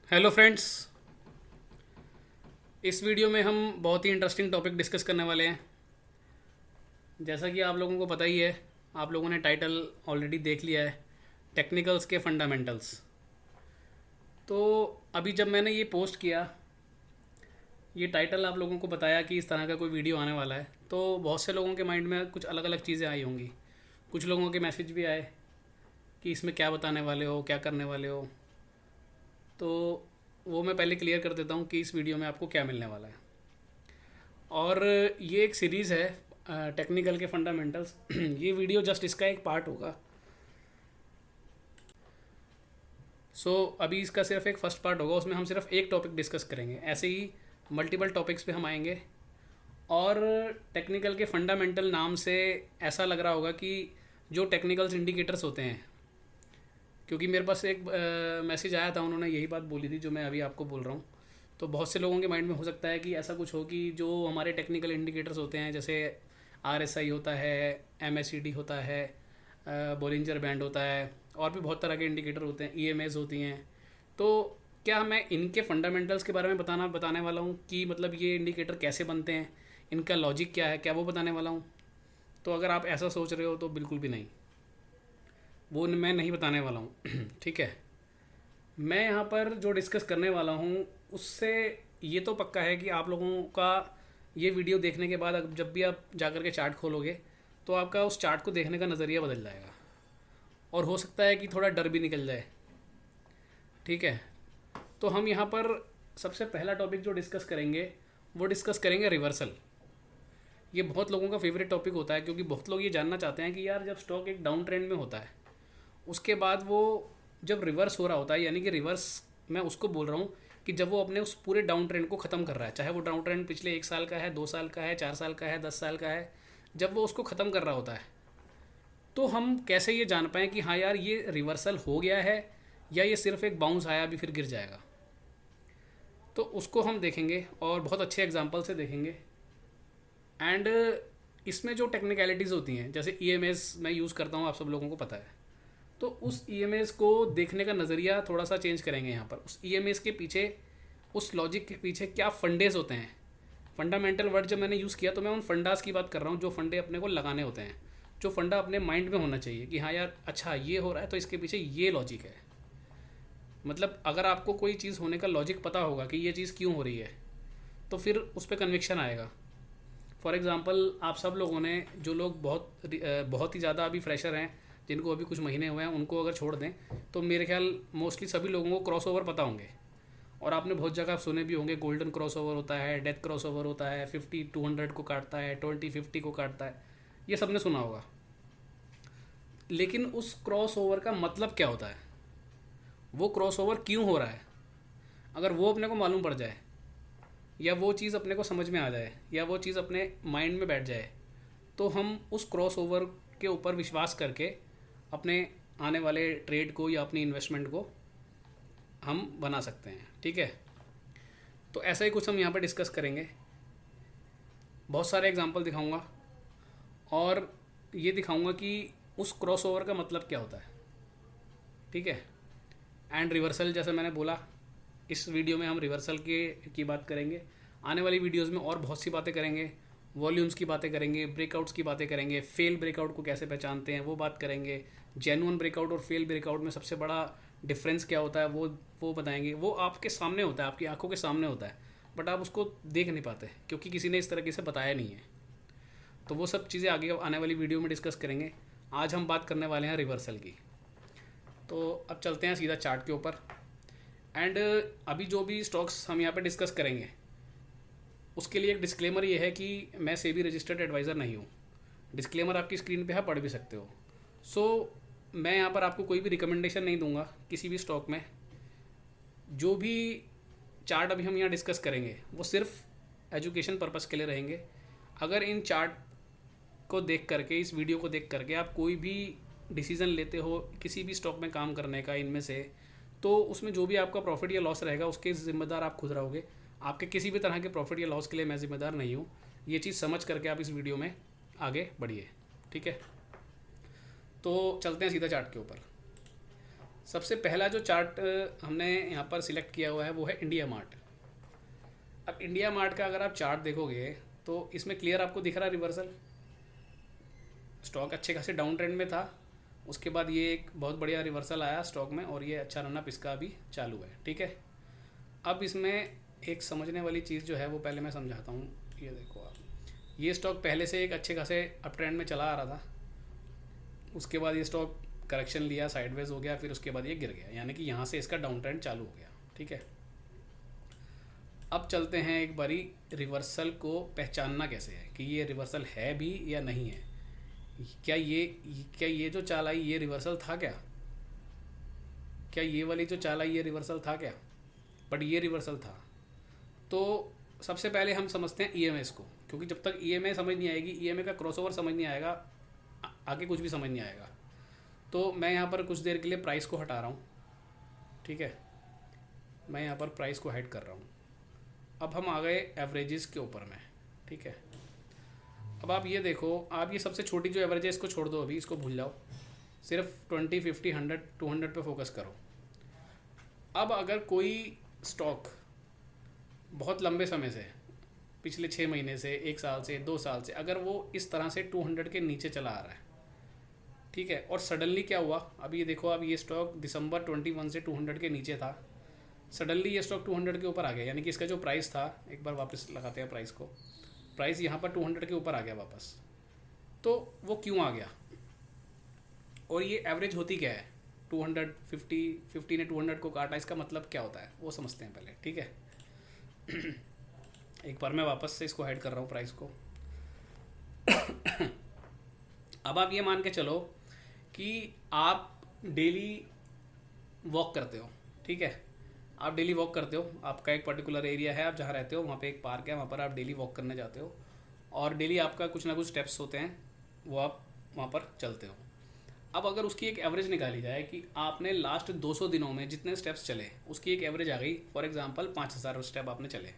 Hello friends. इस video में हम बहुत ही इंटरेस्टिंग टॉपिक डिस्कस करने वाले हैं। जैसा कि आप लोगों को पता ही है, आप लोगों ने टाइटल ऑलरेडी देख लिया है, टेक्निकल्स के फंडामेंटल्स। तो अभी जब मैंने ये पोस्ट किया, ये टाइटल आप लोगों को बताया कि इस तरह का कोई वीडियो आने वाला है, तो बहुत से लोगों के माइंड में कुछ अलग अलग चीज़ें आई होंगी। कुछ लोगों के मैसेज भी आए कि इसमें क्या बताने वाले हो, क्या करने वाले हो। तो वो मैं पहले क्लियर कर देता हूँ कि इस वीडियो में आपको क्या मिलने वाला है। और ये एक सीरीज़ है टेक्निकल के फंडामेंटल्स। ये वीडियो जस्ट इसका एक पार्ट होगा। अभी इसका सिर्फ एक फर्स्ट पार्ट होगा, उसमें हम सिर्फ एक टॉपिक डिस्कस करेंगे। ऐसे ही मल्टीपल टॉपिक्स पे हम आएंगे। और टेक्निकल के फंडामेंटल नाम से ऐसा लग रहा होगा कि जो टेक्निकल्स इंडिकेटर्स होते हैं, क्योंकि मेरे पास एक मैसेज आया था, उन्होंने यही बात बोली थी जो मैं अभी आपको बोल रहा हूँ। तो बहुत से लोगों के माइंड में हो सकता है कि ऐसा कुछ हो कि जो हमारे टेक्निकल इंडिकेटर्स होते हैं, जैसे RSI होता है, MACD होता है, बोलिंजर बैंड होता है, और भी बहुत तरह के इंडिकेटर होते हैं, EMAs होती हैं। तो क्या मैं इनके फंडामेंटल्स के बारे में बताने वाला हूँ कि मतलब ये इंडिकेटर कैसे बनते हैं, इनका लॉजिक क्या है, क्या वो बताने वाला हूँ? तो अगर आप ऐसा सोच रहे हो तो बिल्कुल भी नहीं, वो मैं नहीं बताने वाला हूँ। ठीक है। मैं यहाँ पर जो डिस्कस करने वाला हूँ उससे ये तो पक्का है कि आप लोगों का ये वीडियो देखने के बाद जब भी आप जाकर के चार्ट खोलोगे तो आपका उस चार्ट को देखने का नज़रिया बदल जाएगा, और हो सकता है कि थोड़ा डर भी निकल जाए। ठीक है। तो हम यहाँ पर सबसे पहला टॉपिक जो डिस्कस करेंगे वो डिस्कस करेंगे रिवर्सल। ये बहुत लोगों का फेवरेट टॉपिक होता है, क्योंकि बहुत लोग ये जानना चाहते हैं कि यार जब स्टॉक एक डाउन ट्रेंड में होता है, उसके बाद वो जब रिवर्स हो रहा होता है, यानी कि रिवर्स मैं उसको बोल रहा हूँ कि जब वो अपने उस पूरे डाउन ट्रेंड को ख़त्म कर रहा है, चाहे वो डाउन ट्रेंड पिछले 1 साल का है, 2 साल का है, 4 साल का है, 10 साल का है, जब वो उसको ख़त्म कर रहा होता है, तो हम कैसे ये जान पाएँ कि हाँ यार ये रिवर्सल हो गया है, या ये सिर्फ एक बाउंस आया अभी फिर गिर जाएगा। तो उसको हम देखेंगे और बहुत अच्छे एग्जाम्पल से देखेंगे। एंड इसमें जो टेक्निकलिटीज़ होती हैं, जैसे EMAs मैं यूज़ करता हूँ, आप सब लोगों को पता है। तो उस EMAs को देखने का नज़रिया थोड़ा सा चेंज करेंगे यहाँ पर। उस EMAs के पीछे, उस लॉजिक के पीछे क्या फंडेज होते हैं। फंडामेंटल वर्ड जब मैंने यूज़ किया तो मैं उन फंडास की बात कर रहा हूँ, जो फंडे अपने को लगाने होते हैं, जो फंडा अपने माइंड में होना चाहिए कि हाँ यार अच्छा ये हो रहा है तो इसके पीछे ये लॉजिक है। मतलब अगर आपको कोई चीज़ होने का लॉजिक पता होगा कि ये चीज़ क्यों हो रही है, तो फिर उस पर कन्विक्शन आएगा। फॉर एग्ज़ाम्पल, आप सब लोगों ने, जो लोग बहुत ही ज़्यादा अभी फ्रेशर हैं, जिनको अभी कुछ महीने हुए हैं, उनको अगर छोड़ दें तो मेरे ख्याल मोस्टली सभी लोगों को क्रॉस ओवर पता होंगे। और आपने बहुत जगह सुने भी होंगे, गोल्डन क्रॉस ओवर होता है, डेथ क्रॉस ओवर होता है, 50-200 को काटता है, 20-50 को काटता है, ये सबने सुना होगा। लेकिन उस क्रॉस ओवर का मतलब क्या होता है, वो क्रॉस ओवर क्यों हो रहा है, अगर वो अपने को मालूम पड़ जाए, या वो चीज़ अपने को समझ में आ जाए, या वो चीज़ अपने माइंड में बैठ जाए, तो हम उस क्रॉस ओवर के ऊपर विश्वास करके अपने आने वाले ट्रेड को या अपनी इन्वेस्टमेंट को हम बना सकते हैं। ठीक है। तो ऐसा ही कुछ हम यहाँ पर डिस्कस करेंगे। बहुत सारे एग्जांपल दिखाऊंगा, और ये दिखाऊंगा कि उस क्रॉस ओवर का मतलब क्या होता है। ठीक है। एंड रिवर्सल, जैसे मैंने बोला, इस वीडियो में हम रिवर्सल की बात करेंगे। आने वाली वीडियोस में और बहुत सी बातें करेंगे, वॉल्यूम्स की बातें करेंगे, ब्रेकआउट्स की बातें करेंगे, फेल ब्रेकआउट को कैसे पहचानते हैं वो बात करेंगे, जेन्युइन ब्रेकआउट और फेल ब्रेकआउट में सबसे बड़ा डिफरेंस क्या होता है वो बताएंगे। वो आपके सामने होता है, आपकी आंखों के सामने होता है, बट आप उसको देख नहीं पाते क्योंकि किसी ने इस तरीके से बताया नहीं है। तो वो सब चीज़ें आगे आने वाली वीडियो में डिस्कस करेंगे। आज हम बात करने वाले हैं रिवर्सल की। तो अब चलते हैं सीधा चार्ट के ऊपर। एंड अभी जो भी स्टॉक्स हम यहाँ पे डिस्कस करेंगे, उसके लिए एक डिस्क्लेमर ये है कि मैं सेबी रजिस्टर्ड एडवाइज़र नहीं हूँ। डिस्क्लेमर आपकी स्क्रीन पे है, पढ़ भी सकते हो। मैं यहाँ पर आपको कोई भी रिकमेंडेशन नहीं दूंगा किसी भी स्टॉक में। जो भी चार्ट अभी हम यहाँ डिस्कस करेंगे वो सिर्फ एजुकेशन पर्पज़ के लिए रहेंगे। अगर इन चार्ट को देख करके, इस वीडियो को देख करके आप कोई भी डिसीज़न लेते हो किसी भी स्टॉक में काम करने का इनमें से, तो उसमें जो भी आपका प्रॉफिट या लॉस रहेगा उसके ज़िम्मेदार आप खुद रहोगे। आपके किसी भी तरह के प्रॉफिट या लॉस के लिए मैं ज़िम्मेदार नहीं हूँ। ये चीज़ समझ करके आप इस वीडियो में आगे बढ़िए। ठीक है। तो चलते हैं सीधा चार्ट के ऊपर। सबसे पहला जो चार्ट हमने यहाँ पर सिलेक्ट किया हुआ है वो है इंडिया मार्ट। अब इंडिया मार्ट का अगर आप चार्ट देखोगे तो इसमें क्लियर आपको दिख रहा है रिवर्सल। स्टॉक अच्छे खासे डाउन ट्रेंड में था, उसके बाद ये एक बहुत बढ़िया रिवर्सल आया स्टॉक में और ये अच्छा रनअप इसका अभी चालू है। ठीक है, अब इसमें एक समझने वाली चीज़ जो है वो पहले मैं समझाता हूँ। ये देखो आप, ये स्टॉक पहले से एक अच्छे खासे अप ट्रेंड में चला आ रहा था, उसके बाद ये स्टॉक करेक्शन लिया, साइडवेज हो गया, फिर उसके बाद ये गिर गया, यानी कि यहाँ से इसका डाउन ट्रेंड चालू हो गया। ठीक है, अब चलते हैं एक बारी रिवर्सल को पहचानना कैसे है कि ये रिवर्सल है भी या नहीं है। क्या ये जो चाल आई ये रिवर्सल था क्या ये वाली जो चाल आई ये रिवर्सल था क्या? बट ये रिवर्सल था। तो सबसे पहले हम समझते हैं ईएमएस को, क्योंकि जब तक ईएमए समझ नहीं आएगी, ईएमए का क्रॉसओवर समझ नहीं आएगा, आगे कुछ भी समझ नहीं आएगा। तो मैं यहाँ पर कुछ देर के लिए प्राइस को हटा रहा हूँ। ठीक है, मैं यहाँ पर प्राइस को हाइड कर रहा हूँ। अब हम आ गए एवरेजेस के ऊपर में। ठीक है, अब आप ये देखो, आप ये सबसे छोटी जो एवरेज है इसको छोड़ दो, अभी इसको भूल जाओ, सिर्फ 20, 50, 100, 200 पे फोकस करो। अब अगर कोई स्टॉक बहुत लंबे समय से, पिछले 6 महीने से, 1 साल से, 2 साल से, अगर वो इस तरह से 200 के नीचे चला आ रहा है, ठीक है, और सडनली क्या हुआ, अब ये देखो, अब ये स्टॉक दिसंबर 21 से 200 के नीचे था, सडनली ये स्टॉक 200 के ऊपर आ गया, यानी कि इसका जो प्राइस था, एक बार वापस लगाते हैं प्राइस को, प्राइस यहाँ पर 200 के ऊपर आ गया वापस। तो वो क्यों आ गया और ये एवरेज होती क्या है? 250 ने 200 को काटा, इसका मतलब क्या होता है वो समझते हैं पहले। ठीक है, एक बार मैं वापस से इसको हाइड कर रहा हूँ प्राइस को। अब आप ये मान के चलो कि आप डेली वॉक करते हो। ठीक है, आप डेली वॉक करते हो, आपका एक पर्टिकुलर एरिया है, आप जहाँ रहते हो वहाँ पे एक पार्क है, वहाँ पर आप डेली वॉक करने जाते हो और डेली आपका कुछ ना कुछ स्टेप्स होते हैं, वो आप वहाँ पर चलते हो। अब अगर उसकी एक एवरेज निकाली जाए कि आपने लास्ट 200 दिनों में जितने स्टेप्स चले उसकी एक एवरेज आ गई, फॉर एग्जांपल 5000 स्टेप आपने चले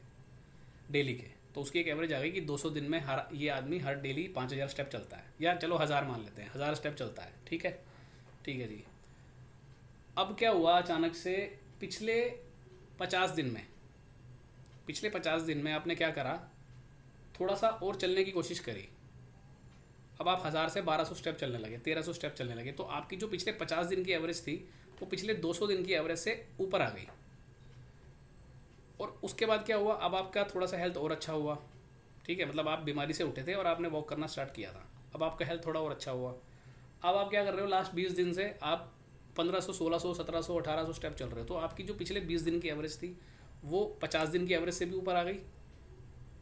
डेली के, तो उसकी एक एवरेज आ गई कि 200 दिन में ये आदमी हर डेली 5000 स्टेप चलता है, या चलो 1000 मान लेते हैं, 1000 स्टेप चलता है। ठीक है, ठीक है जी। अब क्या हुआ, अचानक से पिछले 50 दिन में आपने क्या करा, थोड़ा सा और चलने की कोशिश करी। अब आप 1000 से 1200 स्टेप चलने लगे, 1300 स्टेप चलने लगे, तो आपकी जो पिछले 50 दिन की एवरेज थी वो पिछले 200 दिन की एवरेज से ऊपर आ गई। और उसके बाद क्या हुआ, अब आपका थोड़ा सा हेल्थ और अच्छा हुआ। ठीक है, मतलब आप बीमारी से उठे थे और आपने वॉक करना स्टार्ट किया था, अब आपका हेल्थ थोड़ा और अच्छा हुआ। अब आप क्या कर रहे हो, लास्ट 20 दिन से आप 1500, 1600, 1700, 1800 स्टेप चल रहे हो, तो आपकी जो पिछले 20 दिन की एवरेज थी वो 50 दिन की एवरेज से भी ऊपर आ गई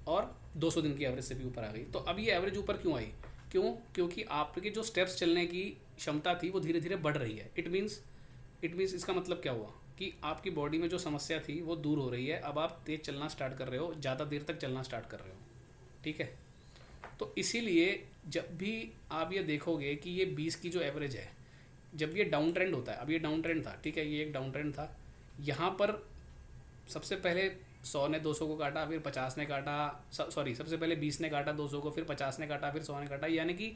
और 200 दिन की एवरेज से भी ऊपर आ गई। तो अब ये एवरेज ऊपर क्यों आई? क्योंकि आपके जो स्टेप्स चलने की क्षमता थी वो धीरे धीरे बढ़ रही है। इट मीन्स इसका मतलब क्या हुआ कि आपकी बॉडी में जो समस्या थी वो दूर हो रही है, अब आप तेज़ चलना स्टार्ट कर रहे हो, ज़्यादा देर तक चलना स्टार्ट कर रहे हो। ठीक है, तो इसीलिए जब भी आप ये देखोगे कि ये 20 की जो एवरेज है, जब ये डाउन ट्रेंड होता है, अब ये डाउन ट्रेंड था, ठीक है, ये एक डाउन ट्रेंड था, यहाँ पर सबसे पहले 100 ने 200 को काटा, फिर 50 ने काटा, सॉरी सबसे पहले 20 ने काटा 200 को, फिर 50 ने काटा, फिर 100 ने काटा, यानी कि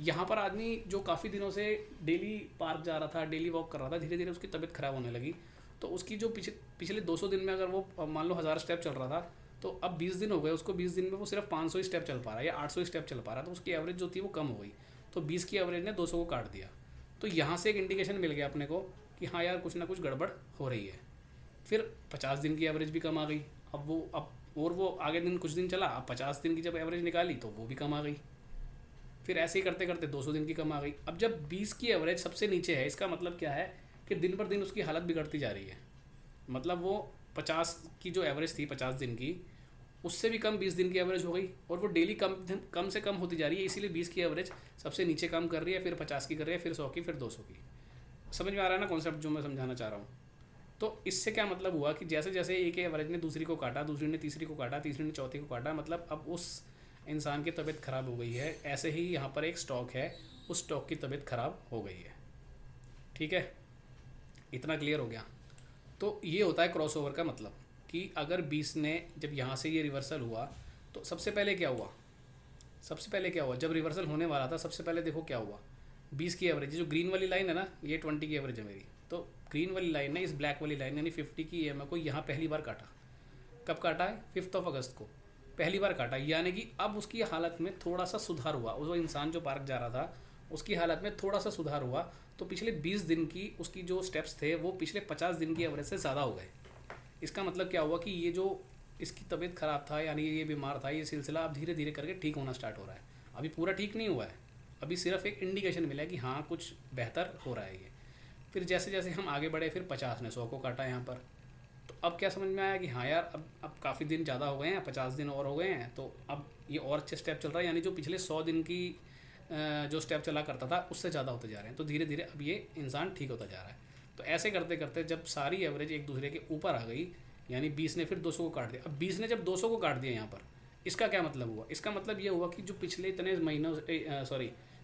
यहाँ पर आदमी जो काफ़ी दिनों से डेली पार्क जा रहा था, डेली वॉक कर रहा था, धीरे धीरे उसकी तबीयत ख़राब होने लगी। तो उसकी जो पिछले 200 दिन में अगर वो मान लो 1000 स्टेप चल रहा था, तो अब 20 दिन हो गए उसको, 20 दिन में वो सिर्फ 500 स्टेप चल पा रहा है या 800 स्टेप चल पा रहा है, तो उसकी एवरेज जो थी वो कम हो गई। तो 20 की एवरेज ने 200 को काट दिया। तो यहाँ से एक इंडिकेशन मिल गया अपने को कि हाँ यार कुछ ना कुछ गड़बड़ हो रही है। फिर 50 दिन की एवरेज भी कम आ गई, अब वो आगे दिन कुछ दिन चला, अब 50 दिन की जब एवरेज निकाली तो वो भी कम आ गई, फिर ऐसे ही करते करते 200 दिन की कम आ गई। अब जब 20 की एवरेज सबसे नीचे है, इसका मतलब क्या है कि दिन पर दिन उसकी हालत बिगड़ती जा रही है। मतलब वो 50 की जो एवरेज थी 50 दिन की, उससे भी कम 20 दिन की एवरेज हो गई और वो डेली कम से कम होती जा रही है, इसीलिए 20 की एवरेज सबसे नीचे कम कर रही है, फिर 50 की कर रही है, फिर 100 की, फिर 200 की। समझ में आ रहा है ना कॉन्सेप्ट जो मैं समझाना चाह रहा हूँ? तो इससे क्या मतलब हुआ कि जैसे जैसे एक एवरेज ने दूसरी को काटा, दूसरी ने तीसरी को काटा, तीसरी ने चौथी को काटा, मतलब अब उस इंसान की तबीयत ख़राब हो गई है। ऐसे ही यहाँ पर एक स्टॉक है, उस स्टॉक की तबीयत ख़राब हो गई है। ठीक है, इतना क्लियर हो गया? तो ये होता है क्रॉसओवर का मतलब कि अगर 20 ने जब यहाँ से ये रिवर्सल हुआ तो सबसे पहले क्या हुआ, जब रिवर्सल होने वाला था सबसे पहले देखो क्या हुआ, 20 की एवरेज, जो ग्रीन वाली लाइन है ना, ये 20 की एवरेज है मेरी, तो ग्रीन वाली लाइन ने, इस ब्लैक वाली लाइन यानी 50 की ईएमआई को यहाँ पहली बार काटा। कब काटा है? 5 अगस्त को पहली बार काटा, यानी कि अब उसकी हालत में थोड़ा सा सुधार हुआ। वो इंसान जो पार्क जा रहा था उसकी हालत में थोड़ा सा सुधार हुआ, तो पिछले 20 दिन की उसकी जो स्टेप्स थे वो पिछले 50 दिन की एवरेज से ज़्यादा हो गए। इसका मतलब क्या हुआ कि ये जो इसकी तबीयत ख़राब था, यानी ये बीमार था, ये सिलसिला अब धीरे धीरे करके ठीक होना स्टार्ट हो रहा है। अभी पूरा ठीक नहीं हुआ है, अभी सिर्फ एक इंडिकेशन मिला है कि हाँ कुछ बेहतर हो रहा है ये। फिर जैसे जैसे हम आगे बढ़े, फिर 50 ने 100 को काटा यहाँ पर। तो अब क्या समझ में आया कि हाँ यार अब काफ़ी दिन ज़्यादा हो गए हैं, 50 दिन और हो गए हैं, तो अब ये और अच्छे स्टेप चल रहा है, यानी जो पिछले 100 दिन की जो स्टेप चला करता था उससे ज़्यादा होते जा रहे हैं। तो धीरे धीरे अब ये इंसान ठीक होता जा रहा है। तो ऐसे करते करते जब सारी एवरेज एक दूसरे के ऊपर आ गई, यानी 20 ने फिर 200 को काट दिया। अब 20 ने जब 200 को काट दिया यहाँ पर, इसका क्या मतलब हुआ? इसका मतलब ये हुआ कि जो पिछले इतने महीनों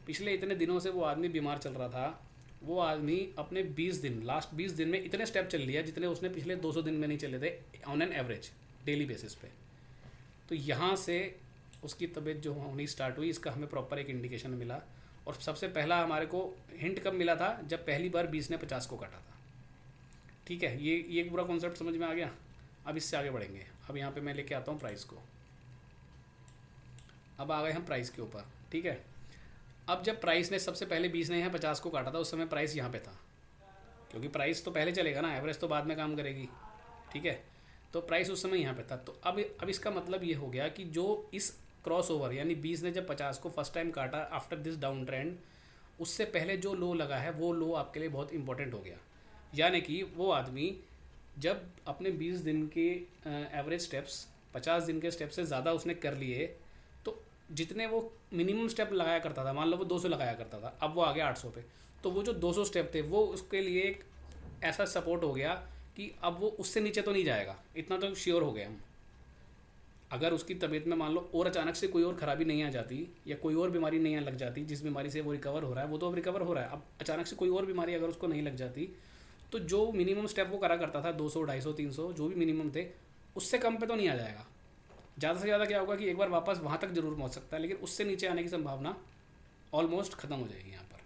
पिछले इतने दिनों से वो आदमी बीमार चल रहा था, वो आदमी अपने 20 दिन, लास्ट 20 दिन में इतने स्टेप चल लिया जितने उसने पिछले 200 दिन में नहीं चले थे on an average daily basis पे। तो यहाँ से उसकी तबीयत जो होनी स्टार्ट हुई, इसका हमें प्रॉपर एक इंडिकेशन मिला। और सबसे पहला हमारे को हिंट कब मिला था? जब पहली बार 20 ने 50 को काटा था। ठीक है, ये एक पूरा कॉन्सेप्ट समझ में आ गया। अब इससे आगे बढ़ेंगे। अब यहाँ पे मैं लेके आता हूँ प्राइस को। अब आ गए हम प्राइस के ऊपर। ठीक है, अब जब प्राइस ने सबसे पहले 20 ने यहाँ 50 को काटा था, उस समय प्राइस यहाँ पे था, क्योंकि प्राइस तो पहले चलेगा ना, एवरेज तो बाद में काम करेगी। ठीक है, तो प्राइस उस समय यहाँ पे था। तो अब इसका मतलब ये हो गया कि जो इस क्रॉस ओवर, यानी 20 ने जब 50 को फर्स्ट टाइम काटा आफ्टर दिस डाउन ट्रेंड, उससे पहले जो लो लगा है वो लो आपके लिए बहुत इंपॉर्टेंट हो गया। यानी कि वो आदमी जब अपने 20 दिन के एवरेज स्टेप्स 50 दिन के स्टेप से ज़्यादा उसने कर लिए, तो जितने वो मिनिमम स्टेप लगाया करता था, मान लो वो 200 लगाया करता था, अब वो आ गया 800 पे, तो वो जो 200 स्टेप थे वो उसके लिए एक ऐसा सपोर्ट हो गया कि अब वो उससे नीचे तो नहीं जाएगा, इतना तो श्योर हो गए हम। अगर उसकी तबीयत में मान लो और अचानक से कोई और ख़राबी नहीं आ जाती या कोई और बीमारी नहीं लग जाती, जिस बीमारी से वो रिकवर हो रहा है वो तो अब रिकवर हो रहा है, अब अचानक से कोई और बीमारी अगर उसको नहीं लग जाती, तो जो मिनिमम स्टेप वो करा करता था 200, 250, 300 जो भी मिनिमम थे, उससे कम पे तो नहीं आ जाएगा। ज़्यादा से ज़्यादा क्या होगा कि एक बार वापस वहाँ तक जरूर पहुँच सकता है, लेकिन उससे नीचे आने की संभावना ऑलमोस्ट ख़त्म हो जाएगी यहाँ पर।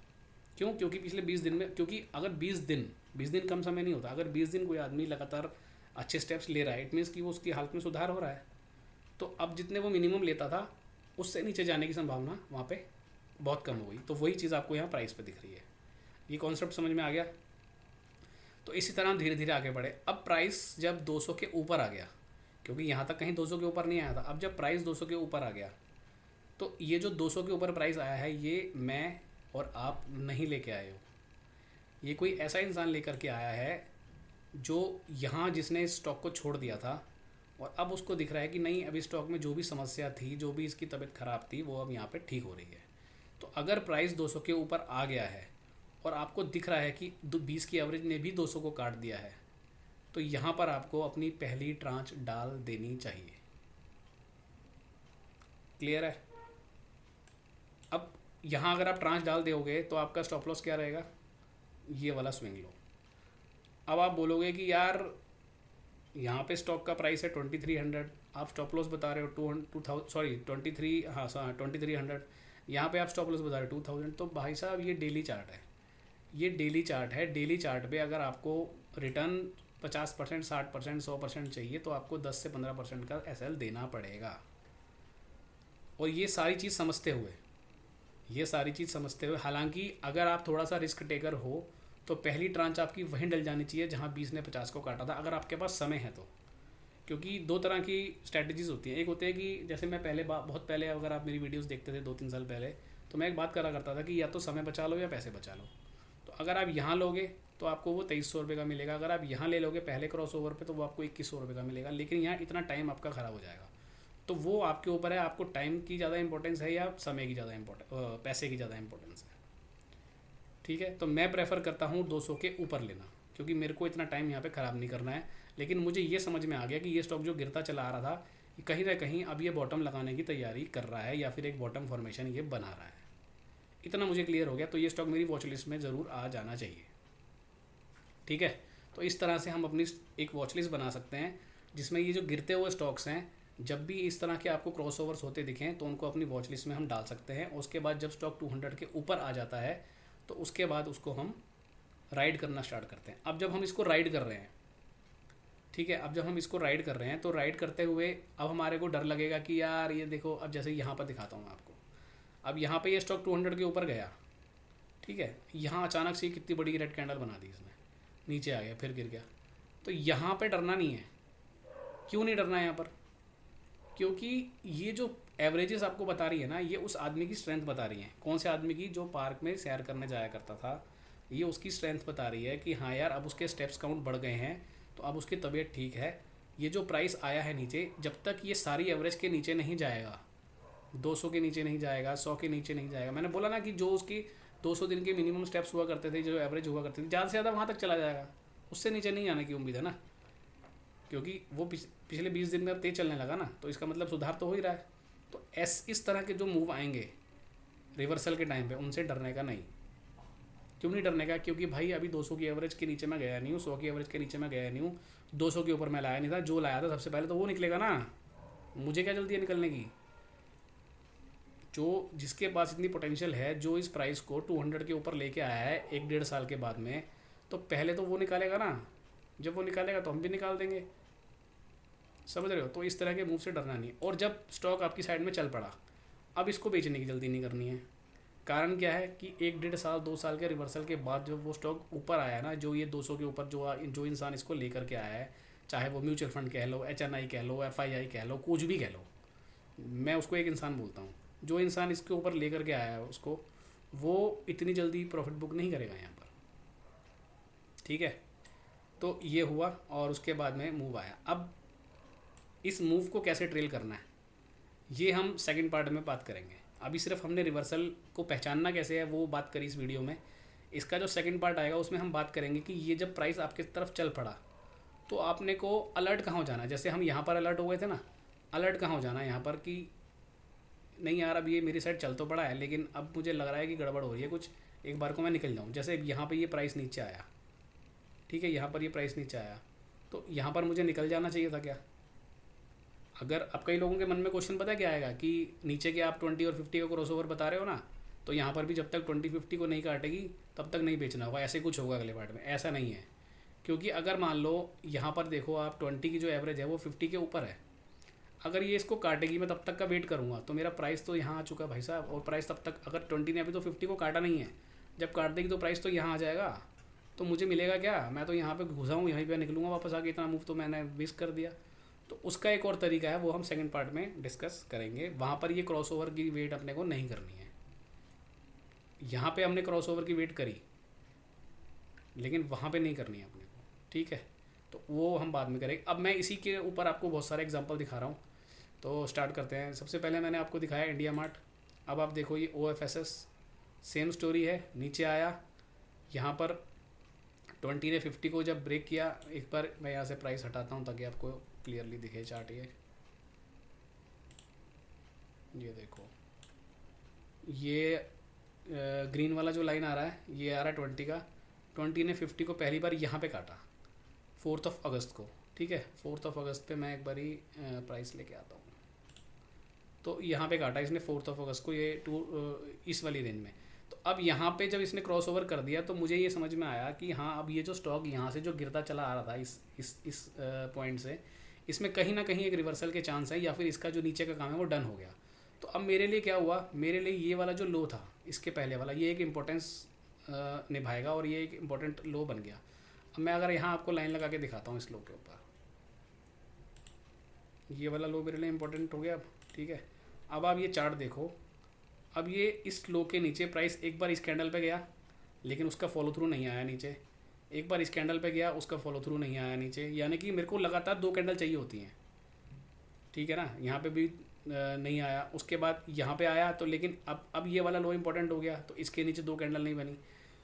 क्यों? क्योंकि पिछले 20 दिन में, क्योंकि अगर 20 दिन कम समय नहीं होता, अगर 20 दिन कोई आदमी लगातार अच्छे स्टेप्स ले रहा है, इट मीन्स कि वो उसकी हालत में सुधार हो रहा है। तो अब जितने वो मिनिमम लेता था उससे नीचे जाने की संभावना वहाँ पे बहुत कम हो गई। तो वही चीज़ आपको यहाँ प्राइस पे दिख रही है। ये कॉन्सेप्ट समझ में आ गया? तो इसी तरह हम धीरे धीरे आगे बढ़े। अब प्राइस जब 200 के ऊपर आ गया, क्योंकि यहाँ तक कहीं 200 के ऊपर नहीं आया था, अब जब प्राइस 200 के ऊपर आ गया, तो ये जो 200 के ऊपर प्राइस आया है, ये मैं और आप नहीं लेके आए हो, ये कोई ऐसा इंसान लेकर के आया है जो यहाँ जिसने इस स्टॉक को छोड़ दिया था, और अब उसको दिख रहा है कि नहीं, अभी स्टॉक में जो भी समस्या थी, जो भी इसकी तबीयत ख़राब थी, वो अब यहाँ पे ठीक हो रही है। तो अगर प्राइस 200 के ऊपर आ गया है और आपको दिख रहा है कि 20 की एवरेज ने भी 200 को काट दिया है, तो यहाँ पर आपको अपनी पहली ट्रांच डाल देनी चाहिए। क्लियर है? अब यहाँ अगर आप ट्रांच डाल दोगे तो आपका स्टॉप लॉस क्या रहेगा? ये वाला स्विंग लो। अब आप बोलोगे कि यार यहाँ पे स्टॉक का प्राइस है 2300, आप स्टॉप लॉस बता रहे हो 2300, यहाँ पे आप स्टॉप लॉस बता रहे हो 2000। तो भाई साहब ये डेली चार्ट है, ये डेली चार्ट है। डेली चार्ट पे अगर आपको रिटर्न 50%, 60%, 100% चाहिए, तो आपको 10 से 15% का SL देना पड़ेगा। और ये सारी चीज़ समझते हुए, हालांकि अगर आप थोड़ा सा रिस्क टेकर हो तो पहली ट्रांच आपकी वहीं डल जानी चाहिए जहां 20 ने 50 को काटा था, अगर आपके पास समय है तो। क्योंकि दो तरह की स्ट्रैटेजीज़ होती हैं। एक होते हैं कि जैसे मैं बहुत पहले, अगर आप मेरी वीडियोस देखते थे 2-3 साल पहले, तो मैं एक बात करा करता था कि या तो समय बचा लो या पैसे बचा लो। तो अगर आप यहाँ लोगे तो आपको वो 2300 रुपये का मिलेगा, अगर आप यहाँ ले लोगे पहले क्रॉस ओवर पर तो वो आपको 2100 रुपये का मिलेगा, लेकिन यहाँ इतना टाइम आपका ख़राब हो जाएगा। तो वो आपके ऊपर है, आपको टाइम की ज़्यादा इंपॉर्टेंस है या समय की ज़्यादा पैसे की ज़्यादा इंपॉर्टेंस है। ठीक है, तो मैं प्रेफर करता हूँ 200 के ऊपर लेना, क्योंकि मेरे को इतना टाइम यहाँ पे ख़राब नहीं करना है। लेकिन मुझे ये समझ में आ गया कि ये स्टॉक जो गिरता चला आ रहा था, कहीं ना कहीं अब ये बॉटम लगाने की तैयारी कर रहा है या फिर एक बॉटम फॉर्मेशन ये बना रहा है। इतना मुझे क्लियर हो गया। तो ये स्टॉक मेरी वॉच लिस्ट में ज़रूर आ जाना चाहिए। ठीक है, तो इस तरह से हम अपनी एक वॉच लिस्ट बना सकते हैं जिसमें ये जो गिरते हुए स्टॉक्स हैं, जब भी इस तरह के आपको क्रॉस ओवर्स होते दिखें तो उनको अपनी वॉच लिस्ट में हम डाल सकते हैं। उसके बाद जब स्टॉक 200 के ऊपर आ जाता है तो उसके बाद उसको हम राइड करना स्टार्ट करते हैं। अब जब हम इसको राइड कर रहे हैं, ठीक है, अब जब हम इसको राइड कर रहे हैं तो राइड करते हुए अब हमारे को डर लगेगा कि यार ये देखो, अब जैसे यहाँ पर दिखाता हूँ मैं आपको, अब यहाँ पे ये स्टॉक 200 के ऊपर गया, ठीक है, यहाँ अचानक से कितनी बड़ी रेड कैंडल बना दी इसने, नीचे आ गया फिर गिर गया। तो यहाँ पे डरना नहीं है। क्यों नहीं डरना है यहाँ पर? क्योंकि ये जो एवरेजेस आपको बता रही है ना, ये उस आदमी की स्ट्रेंथ बता रही है। कौन से आदमी की? जो पार्क में सैर करने जाया करता था। ये उसकी स्ट्रेंथ बता रही है कि हाँ यार, अब उसके स्टेप्स काउंट बढ़ गए हैं, तो अब उसकी तबीयत ठीक है। ये जो प्राइस आया है नीचे, जब तक ये सारी एवरेज के नीचे नहीं जाएगा, 200 के नीचे नहीं जाएगा, 100 के नीचे नहीं जाएगा, मैंने बोला ना कि जो उसकी 200 दिन के मिनिमम स्टेप्स हुआ करते थे, जो एवरेज हुआ करती थी, ज़्यादा से ज़्यादा वहाँ तक चला जाएगा, उससे नीचे नहीं आने की उम्मीद है ना। क्योंकि वो पिछले 20 दिन में तेज चलने लगा ना, तो इसका मतलब सुधार तो हो ही रहा है। तो इस तरह के जो मूव आएंगे रिवर्सल के टाइम पे, उनसे डरने का नहीं। क्यों नहीं डरने का? क्योंकि भाई अभी 200 की एवरेज के नीचे मैं गया नहीं हूँ, 100 की एवरेज के नीचे मैं गया नहीं हूँ, 200 के ऊपर मैं लाया नहीं था। जो लाया था सबसे पहले तो वो निकलेगा ना, मुझे क्या जल्दी है निकलने की? जो जिसके पास इतनी पोटेंशियल है, जो इस प्राइस को 200 के ऊपर लेके आया है 1-1.5 साल के बाद में, तो पहले तो वो निकालेगा ना। जब वो निकालेगा तो हम भी निकाल देंगे, समझ रहे हो? तो इस तरह के मूव से डरना नहीं। और जब स्टॉक आपकी साइड में चल पड़ा, अब इसको बेचने की जल्दी नहीं करनी है। कारण क्या है कि 1-1.5 साल 2 साल के रिवर्सल के बाद जब वो स्टॉक ऊपर आया ना, जो ये 200 के ऊपर जो इंसान इसको लेकर के आया है, चाहे वो म्यूचुअल फंड कह लो, HNI कह लो, FII कह लो, कुछ भी कह लो, मैं उसको एक इंसान बोलता हूँ। जो इंसान इसके ऊपर लेकर के आया है उसको, वो इतनी जल्दी प्रॉफिट बुक नहीं करेगा यहाँ पर, ठीक है। तो ये हुआ और उसके बाद में मूव आया। अब इस मूव को कैसे ट्रेल करना है, ये हम सेकंड पार्ट में बात करेंगे। अभी सिर्फ हमने रिवर्सल को पहचानना कैसे है वो बात करी इस वीडियो में। इसका जो सेकंड पार्ट आएगा उसमें हम बात करेंगे कि ये जब प्राइस आपके तरफ चल पड़ा तो आपने को अलर्ट कहाँ हो जाना है। जैसे हम यहाँ पर अलर्ट हो गए थे ना, अलर्ट कहाँ हो जाना है यहाँ पर कि नहीं यार, अब ये मेरी साइड चल तो पड़ा है, लेकिन अब मुझे लग रहा है कि गड़बड़ हो रही है कुछ, एक बार को मैं निकल जाऊँ। जैसे यहाँ पे ये प्राइस नीचे आया, ठीक है, यहाँ पर ये प्राइस नीचे आया, तो यहाँ पर मुझे निकल जाना चाहिए था क्या? अगर अब कई लोगों के मन में क्वेश्चन पता है क्या आएगा कि नीचे के आप 20 और 50 का क्रॉसओवर बता रहे हो ना, तो यहाँ पर भी जब तक 20-50 को नहीं काटेगी तब तक नहीं बेचना होगा, ऐसे कुछ होगा अगले पार्ट में। ऐसा नहीं है, क्योंकि अगर मान लो यहाँ पर देखो आप 20 की जो एवरेज है वो 50 के ऊपर है, अगर ये इसको काटेगी मैं तब तक का वेट करूँगा तो मेरा प्राइस तो यहाँ आ चुका है भाई साहब। और प्राइस तब तक, अगर 20 ने अभी तो 50 को काटा नहीं है, जब काट देगी तो प्राइस तो यहाँ आ जाएगा, तो मुझे मिलेगा क्या? मैं तो यहाँ पे घुसा हूँ, यहीं पे निकलूँगा वापस आके, इतना मूव तो मैंने मिस कर दिया। तो उसका एक और तरीका है, वो हम सेकंड पार्ट में डिस्कस करेंगे। वहाँ पर ये क्रॉसओवर की वेट अपने को नहीं करनी है। यहाँ पे हमने क्रॉसओवर की वेट करी, लेकिन वहाँ पे नहीं करनी है अपने को, ठीक है। तो वो हम बाद में करेंगे। अब मैं इसी के ऊपर आपको बहुत सारे एग्जांपल दिखा रहा हूँ, तो स्टार्ट करते हैं। सबसे पहले मैंने आपको दिखाया इंडिया मार्ट। अब आप देखो ये OFSS, सेम स्टोरी है, नीचे आया, यहाँ पर 20 ने 50 को जब ब्रेक किया, एक बार मैं यहाँ से प्राइस हटाता हूँ ताकि आपको क्लियरली दिखे चार्ट। ये देखो, ये ग्रीन वाला जो लाइन आ रहा है ये आ रहा है 20 का। 20 ने 50 को पहली बार यहाँ पे काटा 4 अगस्त को, ठीक है। 4 अगस्त पे मैं एक बारी प्राइस लेके आता हूँ, तो यहाँ पे काटा इसने 4 अगस्त को, ये इस वाली रेंज में। तो अब यहाँ पे जब इसने क्रॉस ओवर कर दिया तो मुझे ये समझ में आया कि हाँ, अब ये जो स्टॉक यहाँ से जो गिरता चला आ रहा था इस पॉइंट से, इसमें कहीं ना कहीं एक रिवर्सल के चांस है, या फिर इसका जो नीचे का काम है वो डन हो गया। तो अब मेरे लिए क्या हुआ, मेरे लिए ये वाला जो लो था इसके पहले वाला, ये एक इम्पोर्टेंस निभाएगा और ये एक इम्पोर्टेंट लो बन गया। अब मैं अगर यहाँ आपको लाइन लगा के दिखाता हूँ इस लो के ऊपर, ये वाला लो मेरे लिए इम्पोर्टेंट हो गया अब, ठीक है। अब आप ये चार्ट देखो, अब ये इस लो के नीचे प्राइस एक बार इस कैंडल पे गया, लेकिन उसका फॉलो थ्रू नहीं आया नीचे, एक बार इस कैंडल पे गया, उसका फॉलो थ्रू नहीं आया नीचे, यानी कि मेरे को लगातार 2 कैंडल चाहिए होती हैं, ठीक है ना। यहाँ पे भी नहीं आया, उसके बाद यहाँ पे आया, तो लेकिन अब ये वाला लो इंपॉर्टेंट हो गया, तो इसके नीचे 2 कैंडल नहीं बनी,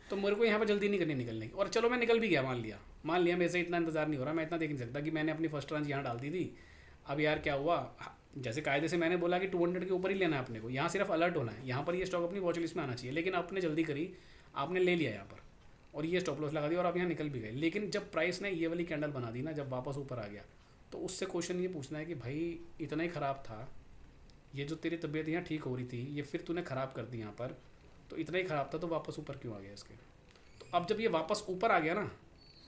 तो मेरे को यहाँ पर जल्दी नहीं करनी निकलने की। और चलो मैं निकल भी गया, मान लिया मेरे से इतना इंतजार नहीं हो रहा, मैं इतना देख नहीं सकता कि मैंने अपनी फर्स्ट ट्रांच यहाँ डाल दी थी। अब यार क्या हुआ, जैसे कायदे से मैंने बोला कि 200 के ऊपर ही लेना है अपने को, यहाँ सिर्फ अलर्ट होना है, यहाँ पर ये स्टॉक अपनी वॉच लिस्ट में आना चाहिए, लेकिन आपने जल्दी करी, आपने ले लिया यहाँ पर और ये स्टॉप लॉस लगा दिया और आप यहाँ निकल भी गए। लेकिन जब प्राइस ने ये वाली कैंडल बना दी ना, जब वापस ऊपर आ गया, तो उससे क्वेश्चन ये पूछना है कि भाई इतना ही ख़राब था, ये जो तेरी तबीयत यहाँ ठीक हो रही थी, ये फिर तूने ख़राब कर दी यहाँ पर, तो इतना ही ख़राब था तो वापस ऊपर क्यों आ गया इसके? तो अब जब ये वापस ऊपर आ गया ना,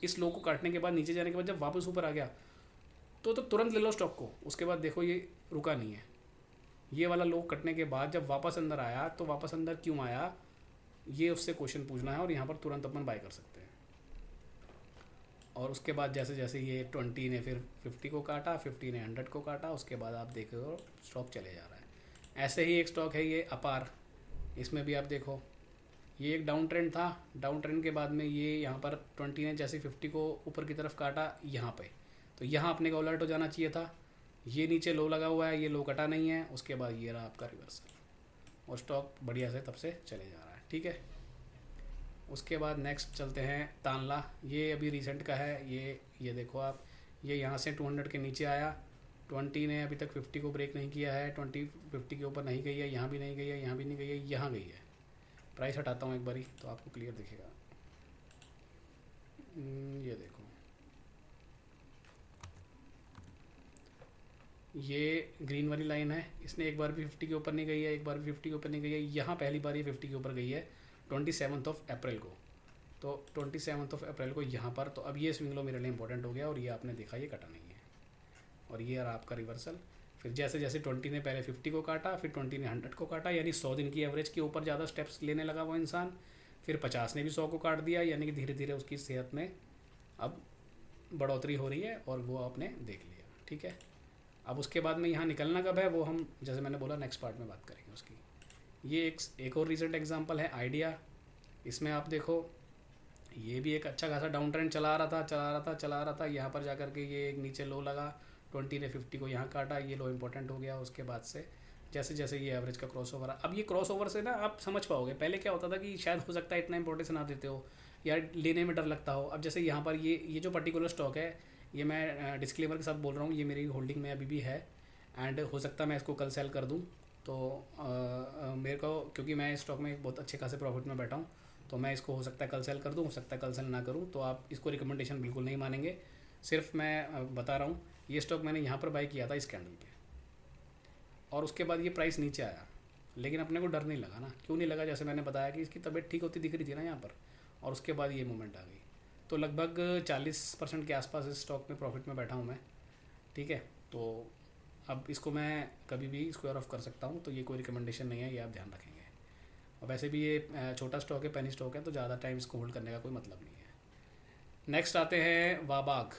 इस लो को काटने के बाद, नीचे जाने के बाद जब वापस ऊपर आ गया, तो तुरंत ले लो स्टॉक को। उसके बाद देखो ये रुका नहीं है, ये वाला लो कटने के बाद जब वापस अंदर आया, तो वापस अंदर क्यों आया, ये उससे क्वेश्चन पूछना है और यहाँ पर तुरंत अपन बाय कर सकते हैं। और उसके बाद जैसे जैसे ये 20 ने फिर 50 को काटा, 50 ने 100 को काटा, उसके बाद आप देखो स्टॉक चले जा रहा है। ऐसे ही एक स्टॉक है ये अपार, इसमें भी आप देखो ये एक डाउन ट्रेंड था, डाउन ट्रेंड के बाद में ये यहाँ पर 20 ने जैसे 50 को ऊपर की तरफ काटा यहाँ पे, तो यहाँ अपने को अलर्ट हो जाना चाहिए था। ये नीचे लो लगा हुआ है, ये लो कटा नहीं है, उसके बाद ये रहा आपका रिवर्सल और स्टॉक बढ़िया से तब से चले जा रहा है। ठीक है, उसके बाद नेक्स्ट चलते हैं तानला। ये अभी रिसेंट का है, ये देखो आप, ये यहाँ से 200 के नीचे आया, 20 ने अभी तक 50 को ब्रेक नहीं किया है, 20 50 के ऊपर नहीं गई है, यहाँ भी नहीं गई है, यहाँ भी नहीं गई है, यहाँ गई है। प्राइस हटाता हूँ एक बारी तो आपको क्लियर दिखेगा। ये देखो, ये ग्रीन वाली लाइन है, इसने एक बार भी 50 के ऊपर नहीं गई है, एक बार भी 50 के ऊपर नहीं गई है। यहाँ पहली बार ये 50 के ऊपर गई है 27 अप्रैल को, तो 27 अप्रैल को यहाँ पर। तो अब ये स्विंग लो मेरे लिए इंपॉर्टेंट हो गया, और ये आपने देखा ये कटा नहीं है, और ये रहा आपका रिवर्सल। फिर जैसे जैसे 20 ने पहले 50 को काटा, फिर 20 ने 100 को काटा, यानी 100 दिन की एवरेज के ऊपर ज़्यादा स्टेप्स लेने लगा वो इंसान। फिर 50 ने भी 100 को काट दिया, यानी कि धीरे धीरे उसकी सेहत में अब बढ़ोतरी हो रही है, और वो आपने देख लिया। ठीक है, अब उसके बाद में यहाँ निकलना कब है वो हम, जैसे मैंने बोला, नेक्स्ट पार्ट में बात करेंगे उसकी। ये एक और रिसेंट एग्जांपल है आइडिया। इसमें आप देखो ये भी एक अच्छा खासा डाउन ट्रेंड चला रहा था। यहाँ पर जाकर के ये एक नीचे लो लगा, 20 ने 50 को यहाँ काटा, ये लो इंपॉर्टेंट हो गया। उसके बाद से जैसे जैसे ये एवरेज का क्रॉस ओवर, अब ये क्रॉस ओवर से ना आप समझ पाओगे। पहले क्या होता था कि शायद हो सकता है इतना इंपॉर्टेंस ना देते हो या लेने में डर लगता हो। अब जैसे यहाँ पर ये जो पर्टिकुलर स्टॉक है, ये मैं डिस्क्लेमर के साथ बोल रहा हूँ, ये मेरी होल्डिंग में अभी भी है, एंड हो सकता है मैं इसको कल सेल कर दूँ। तो मेरे को, क्योंकि मैं इस स्टॉक में एक बहुत अच्छे खासे प्रॉफिट में बैठा हूँ, तो मैं इसको हो सकता है कल सेल कर दूँ, हो सकता है कल सेल ना करूँ। तो आप इसको रिकमेंडेशन बिल्कुल नहीं मानेंगे, सिर्फ मैं बता रहा हूँ। ये स्टॉक मैंने यहाँ पर बाई किया था इस कैंडल पे, और उसके बाद ये प्राइस नीचे आया, लेकिन अपने को डर नहीं लगा ना। क्यों नहीं लगा, जैसे मैंने बताया कि इसकी तबीयत ठीक होती दिख रही थी ना यहाँ पर, और उसके बाद ये मूवमेंट आ गई। तो लगभग 40% के आसपास इस स्टॉक में प्रॉफिट में बैठा हूँ मैं। ठीक है, तो अब इसको मैं कभी भी स्क्वायर ऑफ कर सकता हूँ, तो ये कोई रिकमेंडेशन नहीं है, ये आप ध्यान रखेंगे। और वैसे भी ये छोटा स्टॉक है, पेनी स्टॉक है, तो ज़्यादा टाइम इसको होल्ड करने का कोई मतलब नहीं है। नेक्स्ट आते हैं वाबाग।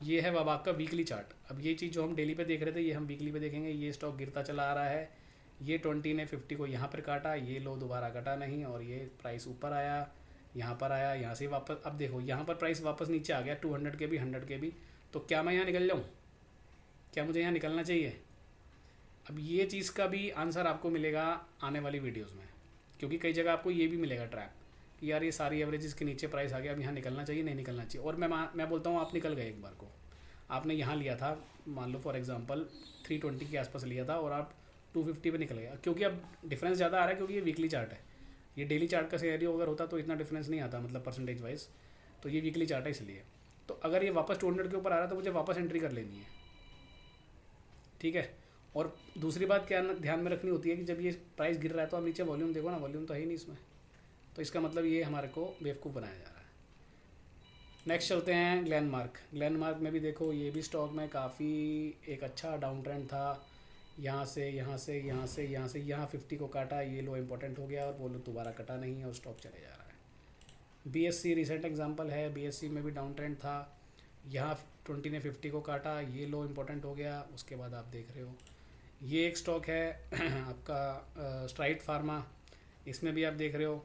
ये है वाबाग का वीकली चार्ट। अब ये चीज़ जो हम डेली पे देख रहे थे, ये हम वीकली पे देखेंगे। ये स्टॉक गिरता चला आ रहा है, ये 20 ने 50 को यहाँ पर काटा, ये लो दोबारा कटा नहीं, और ये प्राइस ऊपर आया, यहाँ पर आया, यहाँ से वापस। अब देखो यहाँ पर प्राइस वापस नीचे आ गया, 200 के भी 100 के भी। तो क्या मैं यहाँ निकल जाऊँ, क्या मुझे यहाँ निकलना चाहिए? अब ये चीज़ का भी आंसर आपको मिलेगा आने वाली वीडियोस में, क्योंकि कई जगह आपको ये भी मिलेगा ट्रैप कि यार ये सारी एवरेजेस के नीचे प्राइस आ गया, अब यहाँ निकलना चाहिए नहीं निकलना चाहिए। और मैं बोलता हूँ आप निकल गए एक बार को, आपने यहाँ लिया था, मान लो फॉर एग्जांपल 320 के आसपास लिया था, और आप 250 पे निकल गए, क्योंकि अब डिफरेंस ज़्यादा आ रहा है, क्योंकि ये वीकली चार्ट है। ये डेली चार्ट का सिनेरियो अगर होता तो इतना डिफरेंस नहीं आता, मतलब परसेंटेज वाइज। तो ये वीकली चार्ट है इसलिए। तो अगर ये वापस 200 के ऊपर आ रहा है तो मुझे वापस एंट्री कर लेनी है। ठीक है, और दूसरी बात क्या ध्यान में रखनी होती है कि जब ये प्राइस गिर रहा है तो आप नीचे वॉल्यूम देखो ना, वॉल्यूम तो है ही नहीं इसमें, तो इसका मतलब ये हमारे को बेवकूफ़ बनाया जा रहा है। नेक्स्ट चलते हैं ग्लेनमार्क। ग्लेनमार्क में भी देखो, ये भी स्टॉक में काफ़ी एक अच्छा डाउन ट्रेंड था। यहाँ से यहाँ से यहाँ से यहाँ से यहाँ 50 को काटा, ये लो इंपॉर्टेंट हो गया, और वो लो दोबारा कटा नहीं है, और स्टॉक चले जा रहा है। BSC रिसेंट एग्जांपल है, BSC में भी डाउन ट्रेंड था। यहाँ 20 ने 50 को काटा, ये लो इंपॉर्टेंट हो गया, उसके बाद आप देख रहे हो ये एक स्टॉक है आपका स्ट्राइड फार्मा, इसमें भी आप देख रहे हो।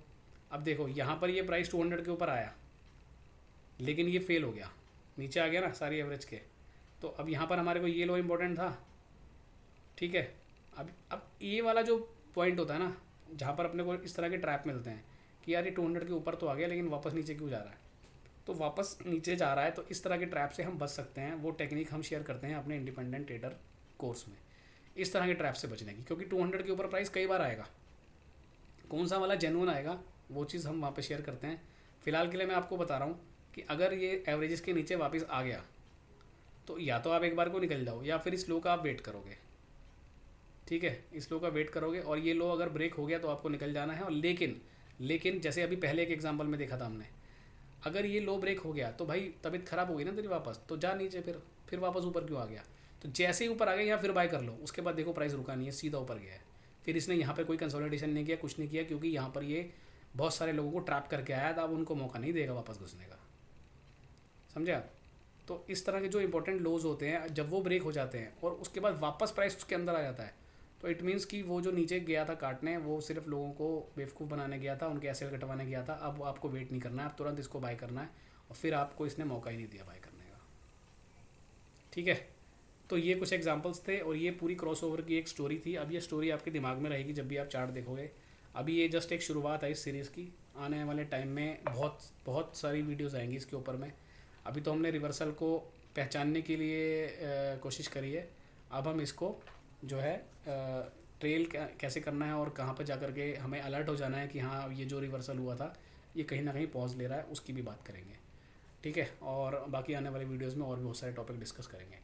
अब देखो यहाँ पर ये प्राइस 200 के ऊपर आया, लेकिन ये फेल हो गया, नीचे आ गया ना सारी एवरेज के। तो अब यहाँ पर हमारे को ये लो इम्पोर्टेंट था। ठीक है, अब ये वाला जो पॉइंट होता है ना, जहाँ पर अपने को इस तरह के ट्रैप मिलते हैं कि यार ये 200 के ऊपर तो आ गया, लेकिन वापस नीचे क्यों जा रहा है, तो वापस नीचे जा रहा है। तो इस तरह के ट्रैप से हम बच सकते हैं। वो टेक्निक हम शेयर करते हैं अपने इंडिपेंडेंट ट्रेडर कोर्स में, इस तरह के ट्रैप से बचने की, क्योंकि 200 के ऊपर प्राइस कई बार आएगा। कौन सा वाला जेन्युइन आएगा वो चीज़ हम वहाँ पे शेयर करते हैं। फ़िलहाल के लिए मैं आपको बता रहा हूँ कि अगर ये एवरेजेस के नीचे वापस आ गया तो या तो आप एक बार को निकल जाओ, या फिर इस लो का आप वेट करोगे। ठीक है, इस लो का वेट करोगे, और ये लो अगर ब्रेक हो गया तो आपको निकल जाना है। और लेकिन लेकिन जैसे अभी पहले एक एग्जांपल में देखा था हमने, अगर ये लो ब्रेक हो गया तो भाई तबीयत खराब हो गई ना तेरी वापस, तो जा नीचे, फिर वापस ऊपर क्यों आ गया? तो जैसे ही ऊपर आ गया यहाँ फिर बाय कर लो, उसके बाद देखो प्राइस रुका नहीं है, सीधा ऊपर गया है। फिर इसने यहाँ पर कोई कंसोलिडेशन नहीं किया, कुछ नहीं किया, क्योंकि यहाँ पर ये बहुत सारे लोगों को ट्रैप करके आया था, अब उनको मौका नहीं देगा वापस घुसने का। समझे आप? तो इस तरह के जो इंपॉर्टेंट लोज होते हैं जब वो ब्रेक हो जाते हैं और उसके बाद वापस प्राइस उसके अंदर आ जाता है, तो इट मीन्स कि वो जो नीचे गया था काटने, वो सिर्फ लोगों को बेवकूफ़ बनाने गया था, उनके एसएल कटवाने गया था। अब आपको वेट नहीं करना है, आप तुरंत इसको बाय करना है, और फिर आपको इसने मौका ही नहीं दिया बाय करने का। ठीक है, तो ये कुछ एग्जांपल्स थे और ये पूरी क्रॉसओवर की एक स्टोरी थी। अब ये स्टोरी आपके दिमाग में रहेगी जब भी आप चार्ट देखोगे। अभी ये जस्ट एक शुरुआत है इस सीरीज़ की, आने वाले टाइम में बहुत बहुत सारी वीडियोस आएंगी इसके ऊपर में। अभी तो हमने रिवर्सल को पहचानने के लिए कोशिश करी है, अब हम इसको जो है ट्रेल कैसे करना है और कहाँ पर जा कर के हमें अलर्ट हो जाना है कि हाँ ये जो रिवर्सल हुआ था ये कहीं ना कहीं पॉज ले रहा है, उसकी भी बात करेंगे। ठीक है, और बाकी आने वाले वीडियोस में और भी बहुत सारे टॉपिक डिस्कस करेंगे।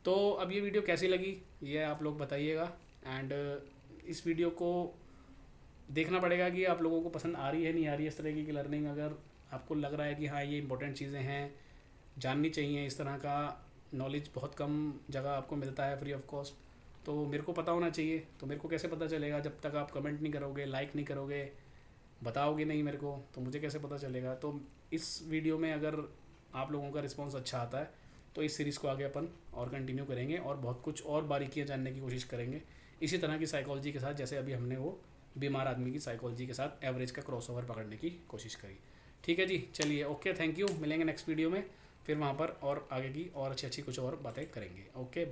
तो अब ये वीडियो कैसी लगी ये आप लोग बताइएगा, एंड इस वीडियो को देखना पड़ेगा कि आप लोगों को पसंद आ रही है नहीं आ रही है इस तरह की लर्निंग। अगर आपको लग रहा है कि हाँ ये इंपॉर्टेंट चीज़ें हैं, जाननी चाहिए, इस तरह का नॉलेज बहुत कम जगह आपको मिलता है फ्री ऑफ कॉस्ट, तो मेरे को पता होना चाहिए। तो मेरे को कैसे पता चलेगा जब तक आप कमेंट नहीं करोगे, लाइक नहीं करोगे, बताओगे नहीं मेरे को, तो मुझे कैसे पता चलेगा? तो इस वीडियो में अगर आप लोगों का रिस्पॉन्स अच्छा आता है तो इस सीरीज़ को आगे अपन और कंटिन्यू करेंगे और बहुत कुछ और बारीकियाँ जानने की कोशिश करेंगे इसी तरह की साइकोलॉजी के साथ, जैसे अभी हमने वो बीमार आदमी की साइकोलॉजी के साथ एवरेज का क्रॉसओवर पकड़ने की कोशिश करी। ठीक है जी, चलिए, ओके, थैंक यू। मिलेंगे नेक्स्ट वीडियो में, फिर वहाँ पर और आगे की और अच्छी अच्छी कुछ और बातें करेंगे। ओके।